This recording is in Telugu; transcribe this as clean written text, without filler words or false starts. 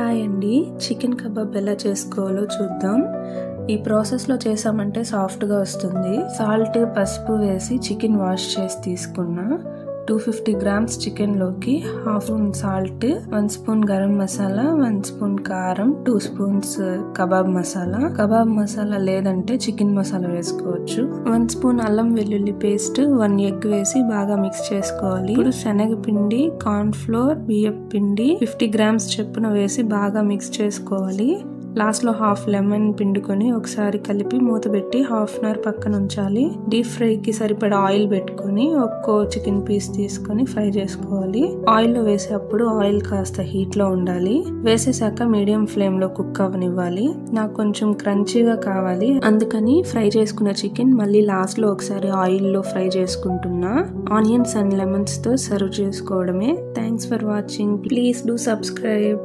హాయ్ అండి, చికెన్ కబాబ్ ఎలా చేసుకోవాలో చూద్దాం. ఈ ప్రాసెస్లో చేసామంటే సాఫ్ట్గా వస్తుంది. సాల్ట్, పసుపు వేసి చికెన్ వాష్ చేసి తీసుకున్నా. 250 గ్రామ్స్ చికెన్లోకి half spoon salt, 1 spoon garam masala, 1 spoon కారం, 2 స్పూన్స్ కబాబ్ మసాలా లేదంటే చికెన్ మసాలా వేసుకోవచ్చు. 1 స్పూన్ అల్లం వెల్లుల్లి పేస్ట్, 1 ఎగ్ వేసి బాగా మిక్స్ చేసుకోవాలి. ఇప్పుడు శనగపిండి, కార్న్ ఫ్లోర్, బియ్యపు పిండి 50 గ్రామ్స్ చొప్పున వేసి బాగా మిక్స్ చేసుకోవాలి. లాస్ట్ లో హాఫ్ లెమన్ పిండుకొని ఒకసారి కలిపి మూత పెట్టి హాఫ్ అన్ అవర్ పక్కన ఉంచాలి. డీప్ ఫ్రై కి సరిపడా ఆయిల్ పెట్టుకొని ఒక్కో చికెన్ పీస్ తీసుకొని ఫ్రై చేసుకోవాలి. ఆయిల్ లో వేసేటప్పుడు ఆయిల్ కాస్త హీట్ లో ఉండాలి. వేసేసాక మీడియం ఫ్లేమ్ లో కుక్ అవ్వనివ్వాలి. నాకు కొంచెం క్రంచీగా కావాలి, అందుకని ఫ్రై చేసుకున్న చికెన్ మళ్ళీ లాస్ట్ లో ఒకసారి ఆయిల్ లో ఫ్రై చేసుకుంటున్నా. ఆనియన్స్ అండ్ లెమన్స్ తో సర్వ్ చేసుకోవడమే. Thanks for watching. Please do subscribe.